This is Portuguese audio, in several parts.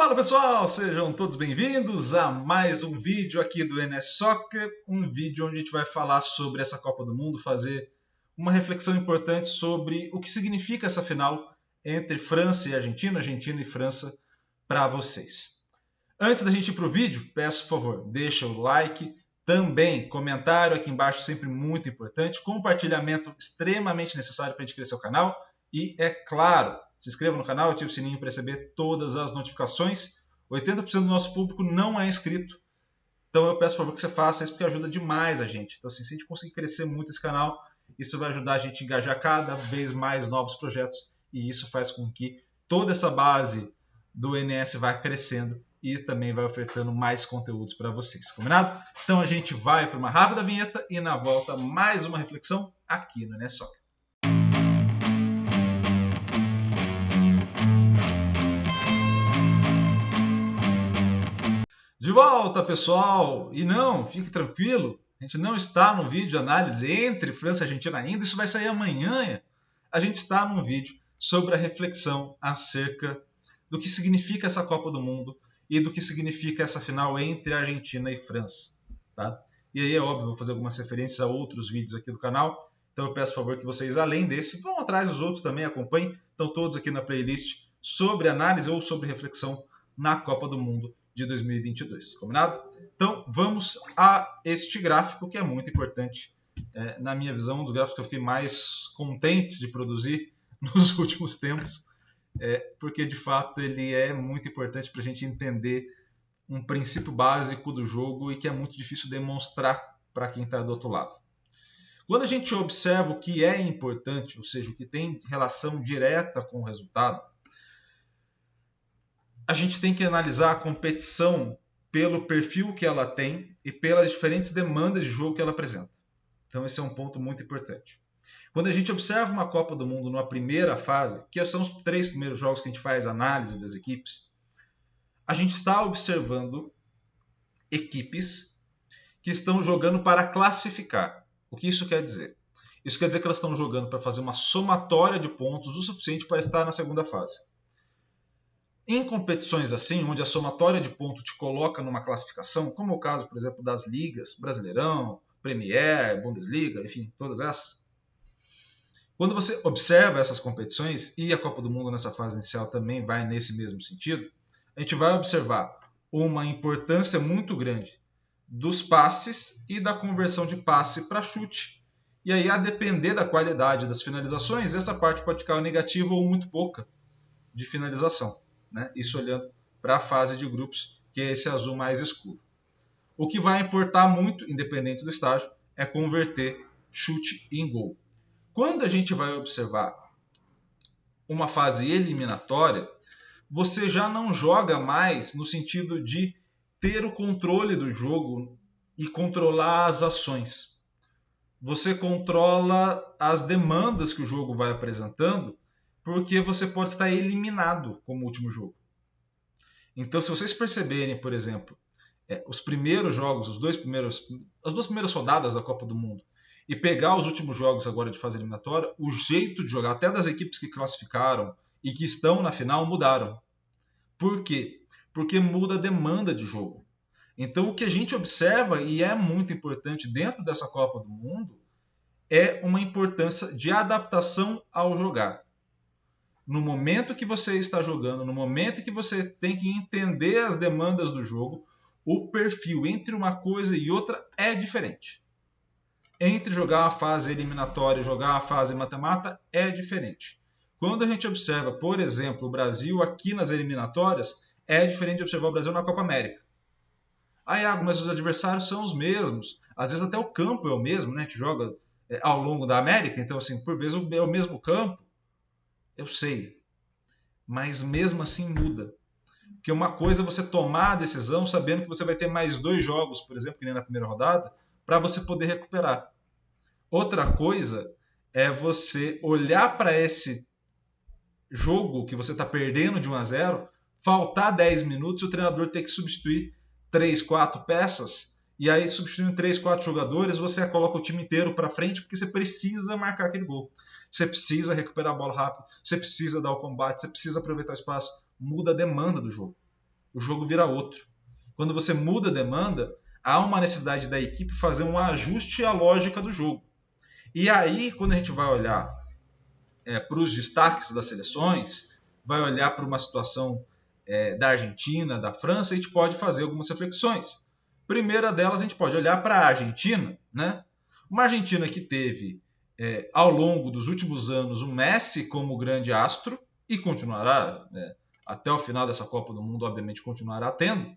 Fala pessoal, sejam todos bem-vindos a mais um vídeo aqui do NS Soccer, um vídeo onde a gente vai falar sobre essa Copa do Mundo, fazer uma reflexão importante sobre o que significa essa final entre França e Argentina, Argentina e França para vocês. Antes da gente ir para o vídeo, peço por favor, deixa o like, também comentário aqui embaixo sempre muito importante, compartilhamento extremamente necessário para a gente crescer o canal e, é claro, se inscreva no canal, ative o sininho para receber todas as notificações. 80% do nosso público não é inscrito, então eu peço por favor que você faça isso porque ajuda demais a gente. Então, assim, se a gente conseguir crescer muito esse canal, isso vai ajudar a gente a engajar cada vez mais novos projetos e isso faz com que toda essa base do NS vá crescendo e também vai ofertando mais conteúdos para vocês, combinado? Então a gente vai para uma rápida vinheta e na volta mais uma reflexão aqui no NS Soccer. De volta, pessoal! E não, fique tranquilo, a gente não está num vídeo de análise entre França e Argentina ainda, isso vai sair amanhã. A gente está num vídeo sobre a reflexão acerca do que significa essa Copa do Mundo e do que significa essa final entre Argentina e França. Tá? E aí é óbvio, vou fazer algumas referências a outros vídeos aqui do canal, então eu peço por favor que vocês, além desse, vão atrás dos outros também, acompanhem, estão todos aqui na playlist sobre análise ou sobre reflexão na Copa do Mundo de 2022, combinado? Então vamos a este gráfico que é muito importante, na minha visão, um dos gráficos que eu fiquei mais contente de produzir nos últimos tempos, porque de fato ele é muito importante para a gente entender um princípio básico do jogo e que é muito difícil demonstrar para quem está do outro lado. Quando a gente observa o que é importante, ou seja, o que tem relação direta com o resultado, a gente tem que analisar a competição pelo perfil que ela tem e pelas diferentes demandas de jogo que ela apresenta. Então esse é um ponto muito importante. Quando a gente observa uma Copa do Mundo numa primeira fase, que são os 3 primeiros jogos que a gente faz análise das equipes, a gente está observando equipes que estão jogando para classificar. O que isso quer dizer? Isso quer dizer que elas estão jogando para fazer uma somatória de pontos o suficiente para estar na segunda fase. Em competições assim, onde a somatória de pontos te coloca numa classificação, como é o caso, por exemplo, das ligas, Brasileirão, Premier, Bundesliga, enfim, todas essas. Quando você observa essas competições, e a Copa do Mundo nessa fase inicial também vai nesse mesmo sentido, a gente vai observar uma importância muito grande dos passes e da conversão de passe para chute. E aí, a depender da qualidade das finalizações, essa parte pode ficar negativa ou muito pouca de finalização. Né? Isso olhando para a fase de grupos, que é esse azul mais escuro. O que vai importar muito, independente do estágio, é converter chute em gol. Quando a gente vai observar uma fase eliminatória, você já não joga mais no sentido de ter o controle do jogo e controlar as ações. Você controla as demandas que o jogo vai apresentando, porque você pode estar eliminado como último jogo. Então, se vocês perceberem, por exemplo, os primeiros jogos, as duas primeiras rodadas da Copa do Mundo, e pegar os últimos jogos agora de fase eliminatória, o jeito de jogar, até das equipes que classificaram e que estão na final, mudaram. Por quê? Porque muda a demanda de jogo. Então, o que a gente observa, e é muito importante dentro dessa Copa do Mundo, é uma importância de adaptação ao jogar. No momento que você está jogando, no momento que você tem que entender as demandas do jogo, o perfil entre uma coisa e outra é diferente. Entre jogar a fase eliminatória e jogar a fase mata-mata é diferente. Quando a gente observa, por exemplo, o Brasil aqui nas eliminatórias, é diferente de observar o Brasil na Copa América. Iago, mas os adversários são os mesmos. Às vezes até o campo é o mesmo, né? A gente joga ao longo da América, então assim, por vezes é o mesmo campo. Eu sei, mas mesmo assim muda. Porque uma coisa é você tomar a decisão sabendo que você vai ter mais 2 jogos, por exemplo, que nem na primeira rodada, para você poder recuperar. Outra coisa é você olhar para esse jogo que você está perdendo de 1-0, faltar 10 minutos e o treinador ter que substituir 3, 4 peças, e aí substituindo 3, 4 jogadores, você coloca o time inteiro para frente porque você precisa marcar aquele gol. Você precisa recuperar a bola rápido, você precisa dar o combate, você precisa aproveitar o espaço. Muda a demanda do jogo. o jogo vira outro. Quando você muda a demanda, há uma necessidade da equipe fazer um ajuste à lógica do jogo. E aí, quando a gente vai olhar para os destaques das seleções, vai olhar para uma situação da Argentina, da França, a gente pode fazer algumas reflexões. Primeira delas, a gente pode olhar para a Argentina, né? Uma Argentina que teve, ao longo dos últimos anos, o Messi como grande astro, e continuará, até o final dessa Copa do Mundo, obviamente, continuará tendo,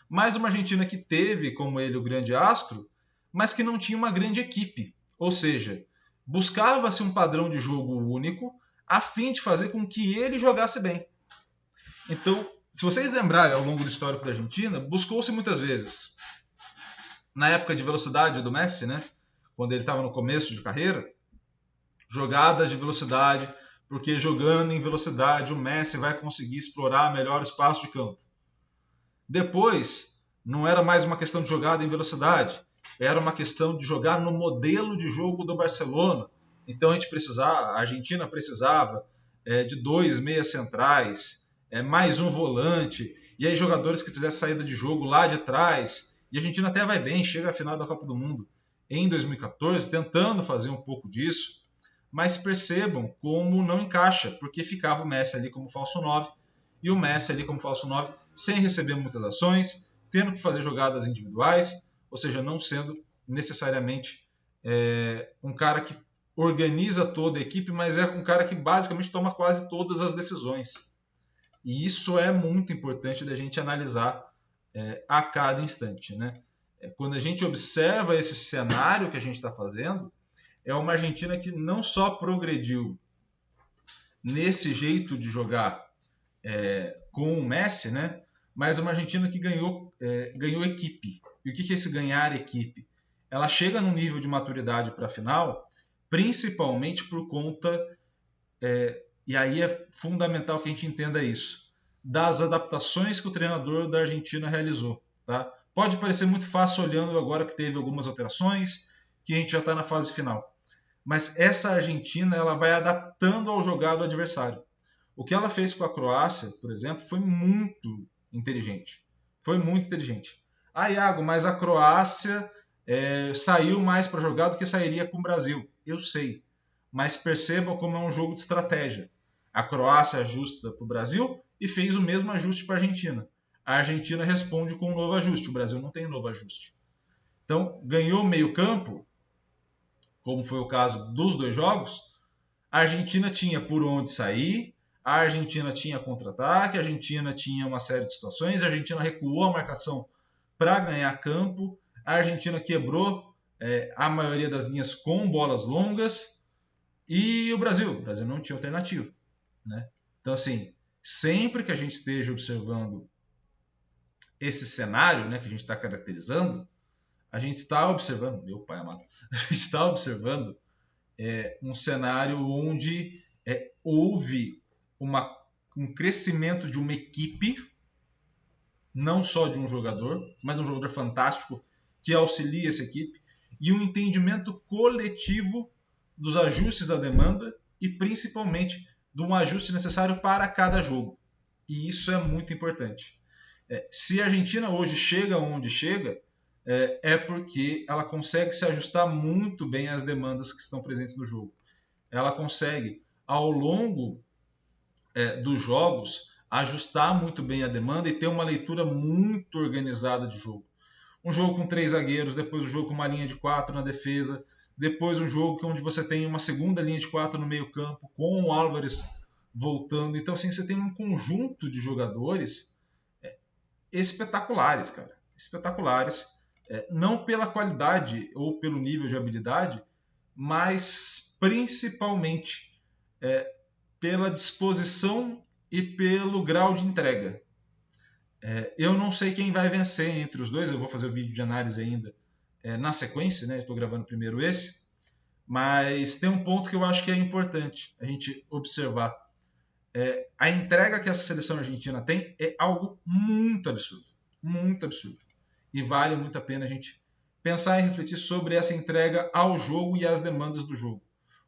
mas uma Argentina que teve como ele o grande astro, mas que não tinha uma grande equipe. Ou seja, buscava-se um padrão de jogo único a fim de fazer com que ele jogasse bem. Então, se vocês lembrarem ao longo do histórico da Argentina, buscou-se muitas vezes, na época de velocidade do Messi, né, quando ele estava no começo de carreira, jogadas de velocidade, porque jogando em velocidade o Messi vai conseguir explorar melhor o espaço de campo. Depois, não era mais uma questão de jogada em velocidade, era uma questão de jogar no modelo de jogo do Barcelona. Então a Argentina precisava de 2 meias centrais, mais um volante, e aí jogadores que fizessem saída de jogo lá de trás. E a Argentina até vai bem, chega à final da Copa do Mundo em 2014, tentando fazer um pouco disso, mas percebam como não encaixa, porque ficava o Messi ali como falso 9, e o Messi ali como falso 9, sem receber muitas ações, tendo que fazer jogadas individuais, ou seja, não sendo necessariamente um cara que organiza toda a equipe, mas é um cara que basicamente toma quase todas as decisões. E isso é muito importante da gente analisar a cada instante, né? Quando a gente observa esse cenário que a gente está fazendo, é uma Argentina que não só progrediu nesse jeito de jogar com o Messi, né? Mas uma Argentina que ganhou equipe. E o que é esse ganhar equipe? Ela chega num nível de maturidade para a final, principalmente por conta, e aí é fundamental que a gente entenda isso, das adaptações que o treinador da Argentina realizou. Tá? Pode parecer muito fácil olhando agora que teve algumas alterações, que a gente já está na fase final. Mas essa Argentina ela vai adaptando ao jogado adversário. O que ela fez com a Croácia, por exemplo, foi muito inteligente. Foi muito inteligente. Ah, Iago, mas a Croácia saiu mais para jogar do que sairia com o Brasil. Eu sei. Mas percebam como é um jogo de estratégia. A Croácia ajusta para o Brasil e fez o mesmo ajuste para a Argentina. A Argentina responde com um novo ajuste. O Brasil não tem novo ajuste. Então, ganhou meio campo, como foi o caso dos 2 jogos, a Argentina tinha por onde sair, a Argentina tinha contra-ataque, a Argentina tinha uma série de situações, a Argentina recuou a marcação para ganhar campo, a Argentina quebrou a maioria das linhas com bolas longas, e o Brasil não tinha alternativa. Né? Então, assim, sempre que a gente esteja observando esse cenário, né, que a gente está caracterizando, a gente está observando, meu pai amado, a gente está observando um cenário onde houve um crescimento de uma equipe, não só de um jogador, mas de um jogador fantástico que auxilia essa equipe, e um entendimento coletivo dos ajustes da demanda e principalmente de um ajuste necessário para cada jogo. E isso é muito importante. Se a Argentina hoje chega onde chega, é porque ela consegue se ajustar muito bem às demandas que estão presentes no jogo. Ela consegue, ao longo dos jogos, ajustar muito bem a demanda e ter uma leitura muito organizada de jogo. Um jogo com 3 zagueiros, depois um jogo com uma linha de 4 na defesa, depois um jogo onde você tem uma segunda linha de 4 no meio campo, com o Álvares voltando. Então, assim, você tem um conjunto de jogadores espetaculares, cara. Espetaculares. Não pela qualidade ou pelo nível de habilidade, mas principalmente pela disposição e pelo grau de entrega. Eu não sei quem vai vencer entre os dois, eu vou fazer o vídeo de análise ainda na sequência, né? Estou gravando primeiro esse, mas tem um ponto que eu acho que é importante a gente observar. A entrega que essa seleção argentina tem é algo muito absurdo, muito absurdo. E vale muito a pena a gente pensar e refletir sobre essa entrega ao jogo e às demandas do jogo.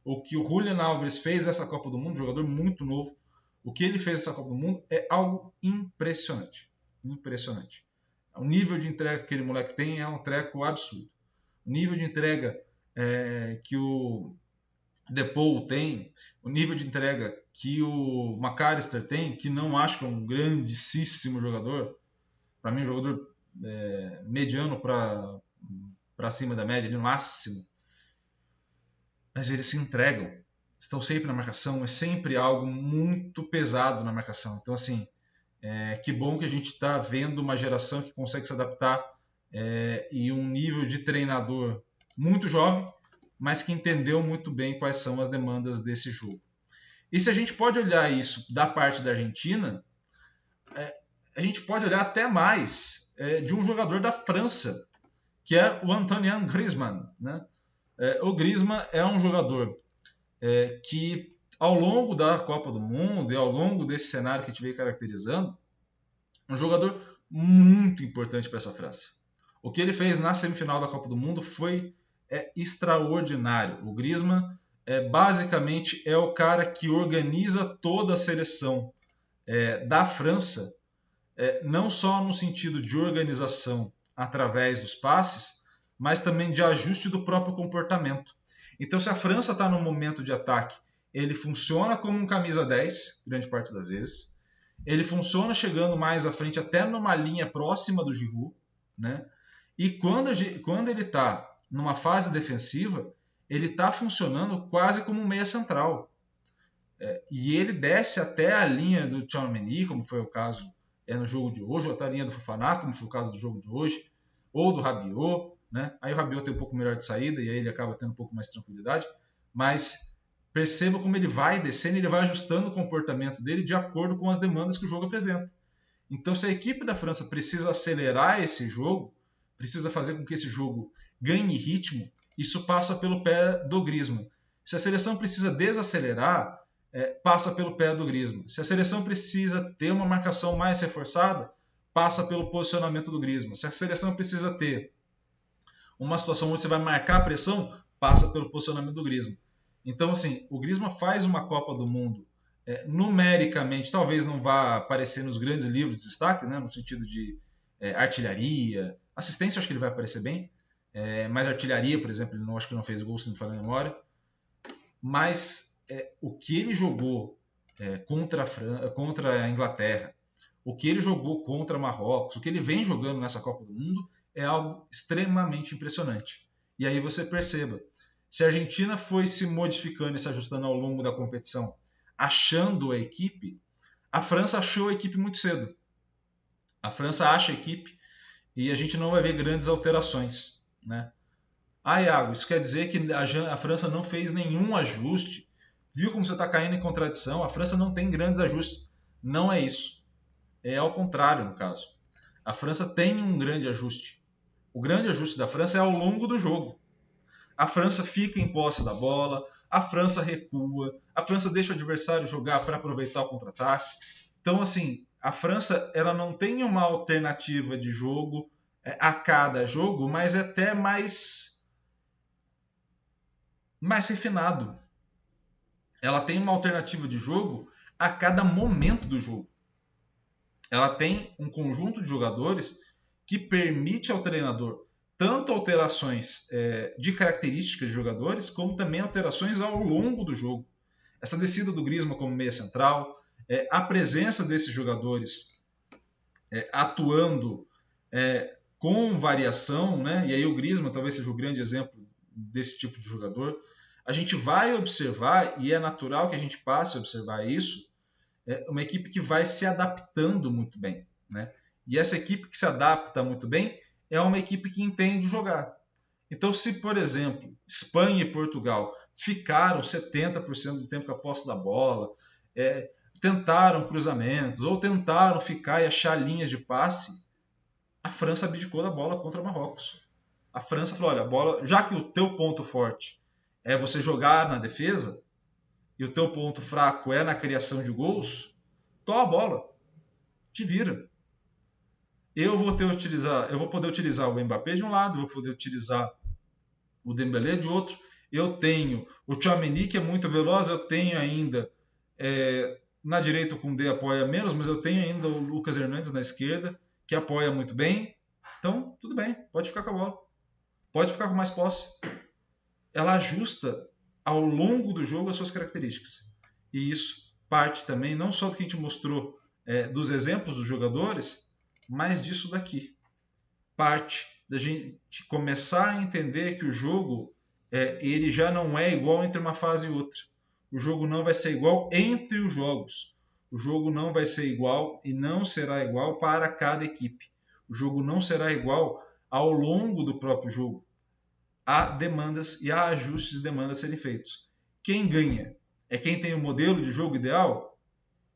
O que o Julián Álvares fez nessa Copa do Mundo, um jogador muito novo, o que ele fez nessa Copa do Mundo é algo impressionante. Impressionante. O nível de entrega que aquele moleque tem é um treco absurdo. O nível de entrega que o DePaul tem, o nível de entrega que o McAllister tem, que não acho que é um grandíssimo jogador, para mim um jogador mediano para cima da média, no máximo, mas eles se entregam, estão sempre na marcação, é sempre algo muito pesado na marcação. Então, assim, que bom que a gente está vendo uma geração que consegue se adaptar e um nível de treinador muito jovem, mas que entendeu muito bem quais são as demandas desse jogo. E se a gente pode olhar isso da parte da Argentina, a gente pode olhar até mais de um jogador da França, que é o Antoine Griezmann, né? O Griezmann é um jogador que, ao longo da Copa do Mundo e ao longo desse cenário que a gente veio caracterizando, um jogador muito importante para essa França. O que ele fez na semifinal da Copa do Mundo foi extraordinário. O Griezmann basicamente é o cara que organiza toda a seleção da França, não só no sentido de organização através dos passes, mas também de ajuste do próprio comportamento. Então, se a França está no momento de ataque, ele funciona como um camisa 10, grande parte das vezes. Ele funciona chegando mais à frente, até numa linha próxima do Giroud, né? E quando ele está numa fase defensiva, ele está funcionando quase como um meia central. E ele desce até a linha do Tchouaméni, como foi o caso no jogo de hoje, ou até a linha do Fofana, como foi o caso do jogo de hoje, ou do Rabiot, né? Aí o Rabiot tem um pouco melhor de saída e aí ele acaba tendo um pouco mais de tranquilidade, mas perceba como ele vai descendo, ele vai ajustando o comportamento dele de acordo com as demandas que o jogo apresenta. Então, se a equipe da França precisa acelerar esse jogo, precisa fazer com que esse jogo ganhe ritmo, isso passa pelo pé do Griezmann. Se a seleção precisa desacelerar, passa pelo pé do Griezmann. Se a seleção precisa ter uma marcação mais reforçada, passa pelo posicionamento do Griezmann. Se a seleção precisa ter uma situação onde você vai marcar a pressão, passa pelo posicionamento do Griezmann. Então, assim, o Griezmann faz uma Copa do Mundo numericamente, talvez não vá aparecer nos grandes livros de destaque, né, no sentido de artilharia, assistência, acho que ele vai aparecer bem, mas artilharia, por exemplo, ele acho que não fez gol, se não me falha a memória. Mas o que ele jogou contra a Inglaterra, o que ele jogou contra Marrocos, o que ele vem jogando nessa Copa do Mundo é algo extremamente impressionante. E aí você perceba, se a Argentina foi se modificando e se ajustando ao longo da competição, achando a equipe, a França achou a equipe muito cedo. A França acha a equipe e a gente não vai ver grandes alterações, né? Iago, isso quer dizer que a França não fez nenhum ajuste? Viu como você está caindo em contradição? A França não tem grandes ajustes. Não é isso. É ao contrário, no caso. A França tem um grande ajuste. O grande ajuste da França é ao longo do jogo. A França fica em posse da bola, a França recua, a França deixa o adversário jogar para aproveitar o contra-ataque. Então, assim, a França ela não tem uma alternativa de jogo a cada jogo, mas é até mais refinado. Ela tem uma alternativa de jogo a cada momento do jogo. Ela tem um conjunto de jogadores que permite ao treinador tanto alterações de características de jogadores, como também alterações ao longo do jogo. Essa descida do Griezmann como meia central, a presença desses jogadores atuando com variação, né? E aí o Griezmann talvez seja o grande exemplo desse tipo de jogador. A gente vai observar, e é natural que a gente passe a observar isso, uma equipe que vai se adaptando muito bem, né? E essa equipe que se adapta muito bem é uma equipe que entende jogar. Então, se, por exemplo, Espanha e Portugal ficaram 70% do tempo com a posse da bola, tentaram cruzamentos, ou tentaram ficar e achar linhas de passe, a França abdicou da bola contra Marrocos. A França falou, olha, a bola, já que o teu ponto forte é você jogar na defesa, e o teu ponto fraco é na criação de gols, toma a bola, te vira. Eu vou poder utilizar o Mbappé de um lado, eu vou poder utilizar o Dembélé de outro. Eu tenho o Tchouaméni, que é muito veloz, eu tenho ainda na direita o Koundé apoia menos, mas eu tenho ainda o Lucas Hernandes na esquerda. que apoia muito bem, então tudo bem, pode ficar com a bola. Pode ficar com mais posse. Ela ajusta ao longo do jogo as suas características. E isso parte também não só do que a gente mostrou dos exemplos dos jogadores, mas disso daqui. Parte da gente começar a entender que o jogo ele já não é igual entre uma fase e outra. O jogo não vai ser igual entre os jogos. O jogo não vai ser igual e não será igual para cada equipe. O jogo não será igual ao longo do próprio jogo. Há demandas e há ajustes de demandas a serem feitos. Quem ganha é quem tem o modelo de jogo ideal,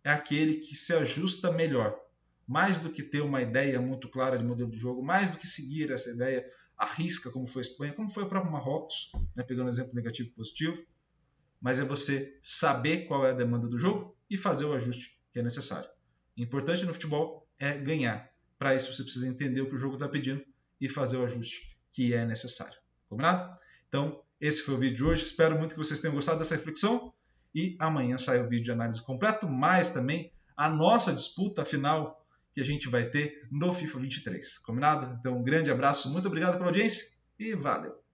é aquele que se ajusta melhor. Mais do que ter uma ideia muito clara de modelo de jogo, mais do que seguir essa ideia à risca, como foi a Espanha, como foi o próprio Marrocos, né, pegando um exemplo negativo e positivo, mas é você saber qual é a demanda do jogo e fazer o ajuste que é necessário. O importante no futebol é ganhar. Para isso você precisa entender o que o jogo está pedindo e fazer o ajuste que é necessário. Combinado? Então, esse foi o vídeo de hoje. Espero muito que vocês tenham gostado dessa reflexão. E amanhã sai o vídeo de análise completo, mais também a nossa disputa final que a gente vai ter no FIFA 23. Combinado? Então, um grande abraço, muito obrigado pela audiência e valeu!